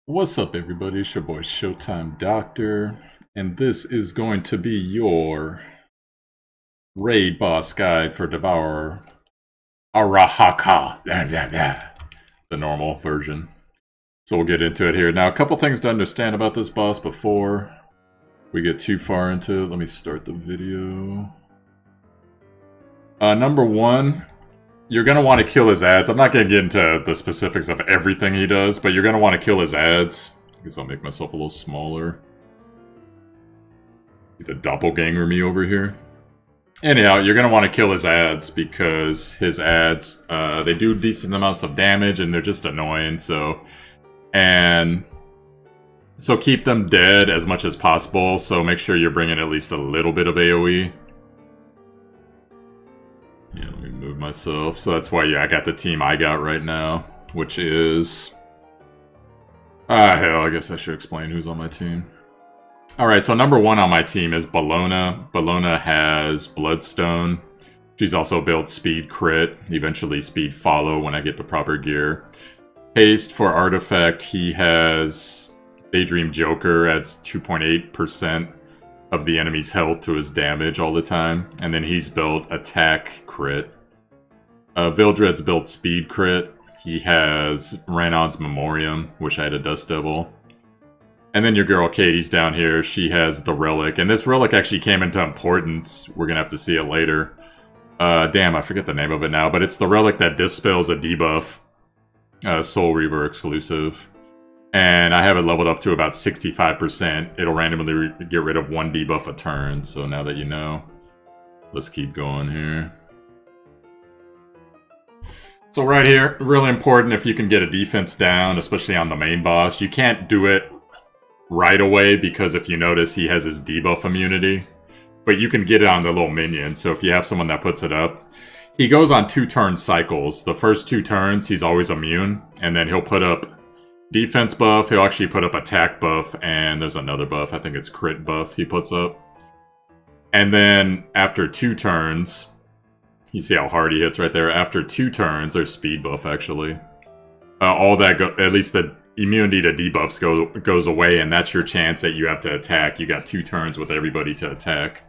What's up, everybody? It's your boy Showtimedr, and this is going to be your raid boss guide for Devourer Arahakan. The normal version. So we'll get into it here. Now, a couple things to understand about this boss before we get too far into it. Let me start the video. Number one, you're going to want to kill his ads. I'm not going to get into the specifics of everything he does, but you're going to want to kill his ads. I guess I'll make myself a little smaller. Get the doppelganger me over here. Anyhow, you're going to want to kill his ads because his ads, they do decent amounts of damage and they're just annoying, so keep them dead as much as possible, so make sure you're bringing at least a little bit of AoE. Yeah, let me move myself. So that's why, yeah, I got the team I got right now, which is... hell, I guess I should explain who's on my team. Alright, so number one on my team is Bellona. Bellona has Bloodstone. She's also built Speed Crit, eventually Speed Follow when I get the proper gear. Haste for Artifact, he has Daydream Joker, adds 2.8% of the enemy's health to his damage all the time. And then he's built Attack Crit. Vildred's built Speed Crit. He has Ranon's Memoriam, which I had a Dust Devil. And then your girl Katie's down here. She has the Relic. And this Relic actually came into importance. We're going to have to see it later. Damn, I forget the name of it now. But it's the Relic that dispels a debuff. Soul Reaver exclusive. And I have it leveled up to about 65%. It'll randomly get rid of one debuff a turn. So now that you know, let's keep going here. So right here, really important if you can get a defense down, especially on the main boss. You can't do it right away because if you notice, he has his debuff immunity. But you can get it on the little minion. So if you have someone that puts it up, he goes on 2-turn cycles. The first 2 turns, he's always immune. And then he'll put up defense buff, he'll actually put up attack buff, and there's another buff, I think it's crit buff he puts up. And then after 2 turns, you see how hard he hits right there, after 2 turns, there's speed buff actually. All that, at least the immunity to debuffs goes away, and that's your chance that you have to attack. You got 2 turns with everybody to attack.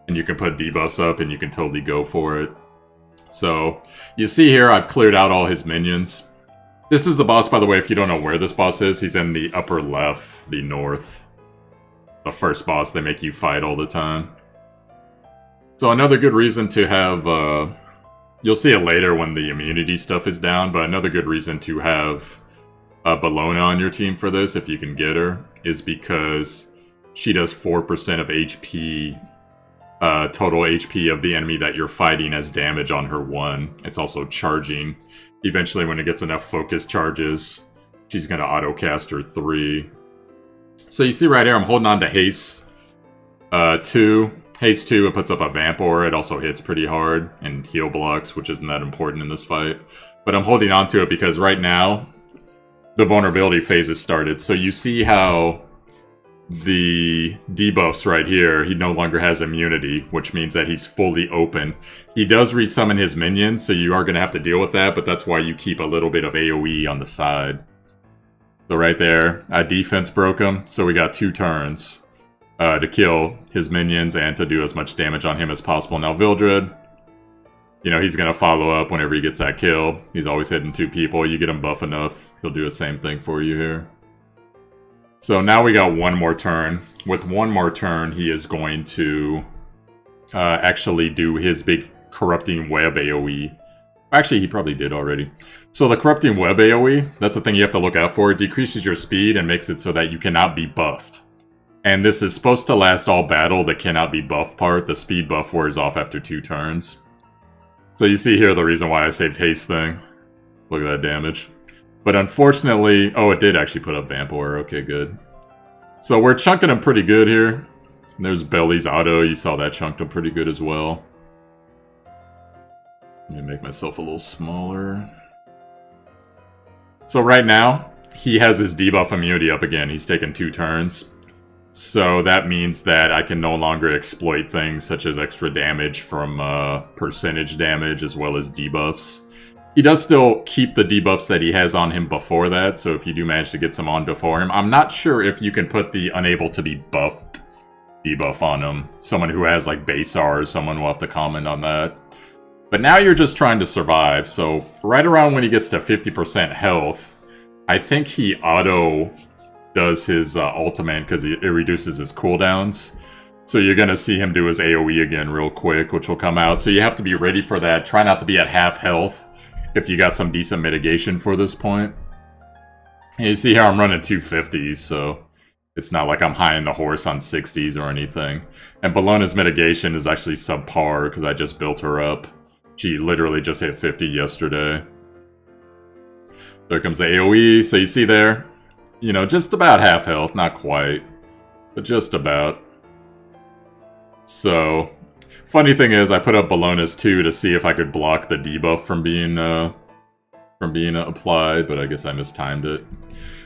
And you can put debuffs up and you can totally go for it. So, you see here I've cleared out all his minions. This is the boss, by the way, if you don't know where this boss is. He's in the upper left, the north. The first boss they make you fight all the time. So another good reason to have, you'll see it later when the immunity stuff is down, but another good reason to have Bellona on your team for this, if you can get her, is because she does 4% of HP, total HP of the enemy that you're fighting as damage on her 1. It's also charging. Eventually, when it gets enough focus charges, she's going to auto-cast her 3. So you see right here, I'm holding on to Haste 2. Haste 2, it puts up a Vamp Aura. It also hits pretty hard, and heal blocks, which isn't that important in this fight. But I'm holding on to it because right now, the vulnerability phase has started. So you see how the debuffs right here, he no longer has immunity, which means that he's fully open. He does resummon his minions, so you are going to have to deal with that, but that's why you keep a little bit of AoE on the side. So right there, defense broke him, so we got 2 turns to kill his minions and to do as much damage on him as possible. Now Vildred, you know, he's going to follow up whenever he gets that kill. He's always hitting 2 people. You get him buff enough, he'll do the same thing for you here. So now we got 1 more turn. With 1 more turn, he is going to actually do his big Corrupting Web AoE. Actually, he probably did already. So the Corrupting Web AoE, that's the thing you have to look out for. It decreases your speed and makes it so that you cannot be buffed. And this is supposed to last all battle, the cannot be buffed part. The speed buff wears off after 2 turns. So you see here the reason why I saved Haste thing. Look at that damage. But unfortunately... Oh, it did actually put up Vamp Aura. Okay, good. So we're chunking him pretty good here. And there's Belly's auto. You saw that chunked him pretty good as well. Let me make myself a little smaller. So right now, he has his debuff immunity up again. He's taken 2 turns. So that means that I can no longer exploit things such as extra damage from percentage damage as well as debuffs. He does still keep the debuffs that he has on him before that, so if you do manage to get some on before him, I'm not sure if you can put the unable to be buffed debuff on him. Someone who has like base R, someone will have to comment on that. But now you're just trying to survive, so right around when he gets to 50% health, I think he auto does his ultimate because it reduces his cooldowns. So you're going to see him do his AoE again real quick, which will come out. So you have to be ready for that. Try not to be at half health if you got some decent mitigation for this point. And you see here I'm running 250s, so it's not like I'm high in the horse on 60s or anything. And Bellona's mitigation is actually subpar because I just built her up. She literally just hit 50 yesterday. There comes the AoE, so you see there, you know, just about half health, not quite, but just about. So, funny thing is, I put up Bellona's 2 to see if I could block the debuff from being applied, but I guess I mistimed it.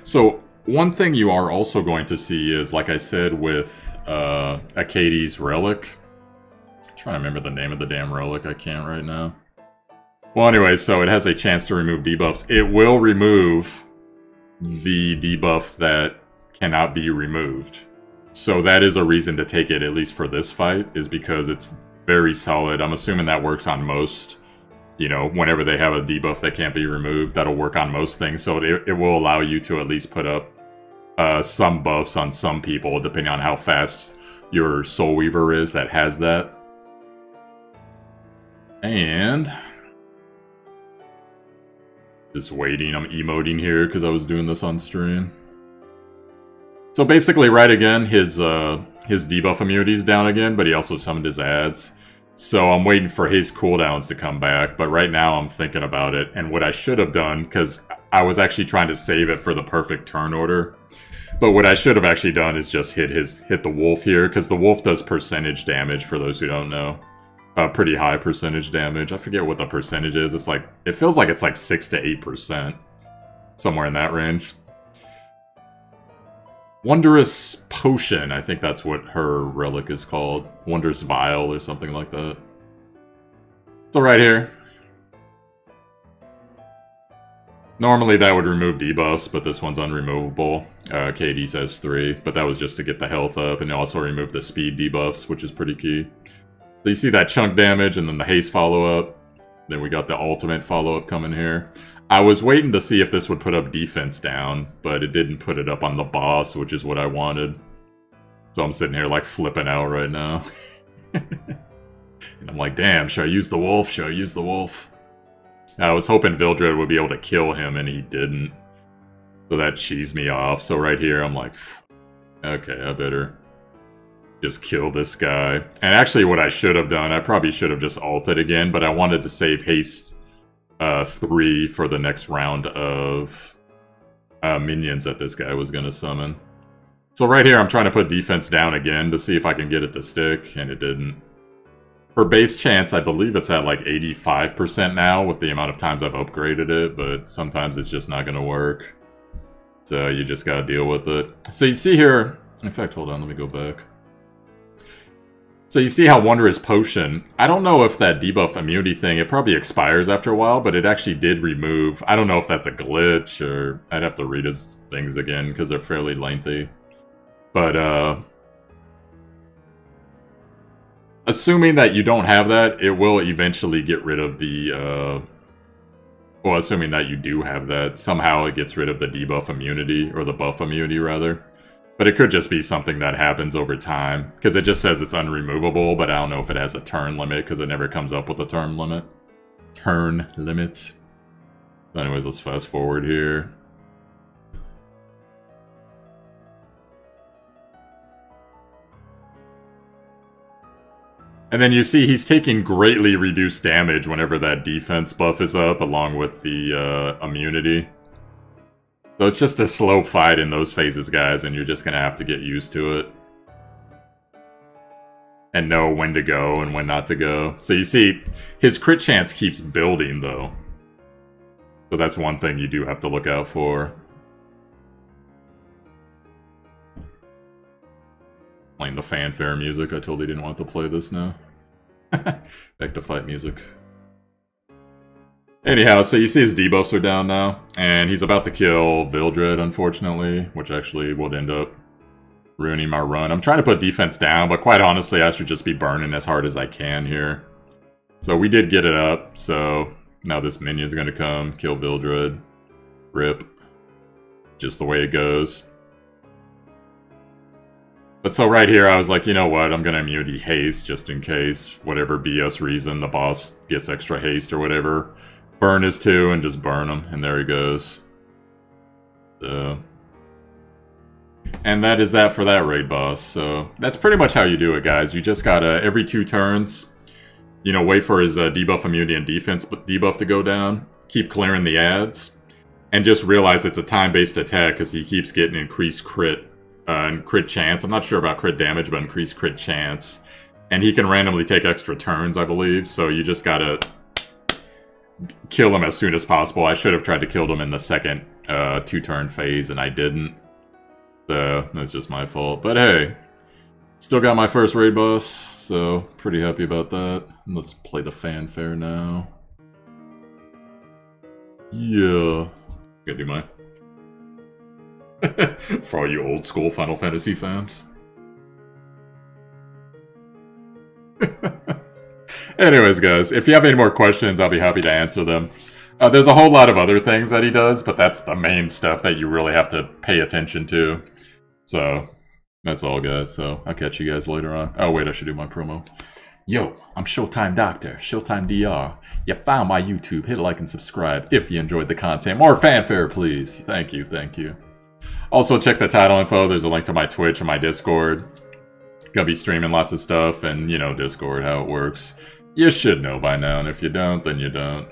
So, one thing you are also going to see is, like I said, with Akadi's Relic. I'm trying to remember the name of the damn relic, I can't right now. Well, anyway, so it has a chance to remove debuffs. It will remove the debuff that cannot be removed. So that is a reason to take it, at least for this fight, is because it's very solid. I'm assuming that works on most, you know, whenever they have a debuff that can't be removed, that'll work on most things. So it will allow you to at least put up some buffs on some people, depending on how fast your Soul Weaver is that has that. And just waiting, I'm emoting here because I was doing this on stream. So basically, right again, his debuff immunity is down again, but he also summoned his ads. So I'm waiting for his cooldowns to come back, but right now I'm thinking about it. And what I should have done, because I was actually trying to save it for the perfect turn order, but what I should have actually done is just hit the wolf here, because the wolf does percentage damage, for those who don't know. Pretty high percentage damage. I forget what the percentage is. It's like, it feels like it's like 6 to 8%. Somewhere in that range. Wondrous Potion, I think that's what her relic is called. Wondrous Vial or something like that. So right here. Normally that would remove debuffs, but this one's unremovable. KD says 3, but that was just to get the health up, and also remove the speed debuffs, which is pretty key. So you see that chunk damage, and then the haste follow-up. Then we got the ultimate follow-up coming here. I was waiting to see if this would put up defense down, but it didn't put it up on the boss, which is what I wanted. So I'm sitting here like flipping out right now. And I'm like, damn, should I use the wolf? Should I use the wolf? I was hoping Vildred would be able to kill him, and he didn't. So that cheesed me off. So right here, I'm like, okay, I better just kill this guy. And actually what I should have done, I probably should have just ulted again, but I wanted to save haste 3 for the next round of minions that this guy was going to summon. So right here, I'm trying to put defense down again to see if I can get it to stick, and it didn't. For base chance, I believe it's at like 85% now with the amount of times I've upgraded it, but sometimes it's just not going to work. So you just got to deal with it. So you see here, in fact, hold on, let me go back. So you see how Wondrous Potion, I don't know if that debuff immunity thing, it probably expires after a while, but it actually did remove, I don't know if that's a glitch, or I'd have to read his things again, because they're fairly lengthy. But, assuming that you don't have that, it will eventually get rid of the, well, assuming that you do have that, somehow it gets rid of the debuff immunity, or the buff immunity, rather. But it could just be something that happens over time, because it just says it's unremovable, but I don't know if it has a turn limit, because it never comes up with a turn limit. Turn limit. Anyways, let's fast forward here. And then you see he's taking greatly reduced damage whenever that defense buff is up, along with the immunity. So it's just a slow fight in those phases, guys, and you're just going to have to get used to it. And know when to go and when not to go. So you see, his crit chance keeps building, though. So that's one thing you do have to look out for. Playing the fanfare music. I totally didn't want to play this now. Back to fight music. Anyhow, so you see his debuffs are down now, and he's about to kill Vildred, unfortunately, which actually would end up ruining my run. I'm trying to put defense down, but quite honestly, I should just be burning as hard as I can here. So we did get it up, so now this minion's going to come, kill Vildred. Rip. Just the way it goes. But so right here, I was like, you know what, I'm going to immunity haste just in case, whatever BS reason, the boss gets extra haste or whatever. Burn his 2 and just burn him, and there he goes. So, and that is that for that raid boss. So that's pretty much how you do it, guys. You just gotta, every 2 turns, you know, wait for his debuff immunity and defense debuff to go down. Keep clearing the ads. And just realize it's a time-based attack because he keeps getting increased crit and crit chance. I'm not sure about crit damage, but increased crit chance. And he can randomly take extra turns, I believe. So you just gotta kill him as soon as possible. I should have tried to kill him in the second 2-turn phase, and I didn't. So that's just my fault. But hey, still got my first raid boss, so pretty happy about that. Let's play the fanfare now. Yeah. Gotta do mine. For all you old school Final Fantasy fans. Anyways, guys, if you have any more questions, I'll be happy to answer them. There's a whole lot of other things that he does, but that's the main stuff that you really have to pay attention to. So, that's all, guys. So, I'll catch you guys later on. Oh, wait, I should do my promo. Yo, I'm Showtime Doctor, Showtime DR. You found my YouTube. Hit like and subscribe if you enjoyed the content. More fanfare, please. Thank you, thank you. Also, check the title info. There's a link to my Twitch and my Discord. Gonna be streaming lots of stuff, and, you know, Discord, how it works. You should know by now, and if you don't, then you don't.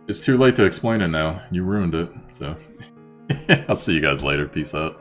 It's too late to explain it now. You ruined it, so... I'll see you guys later. Peace out.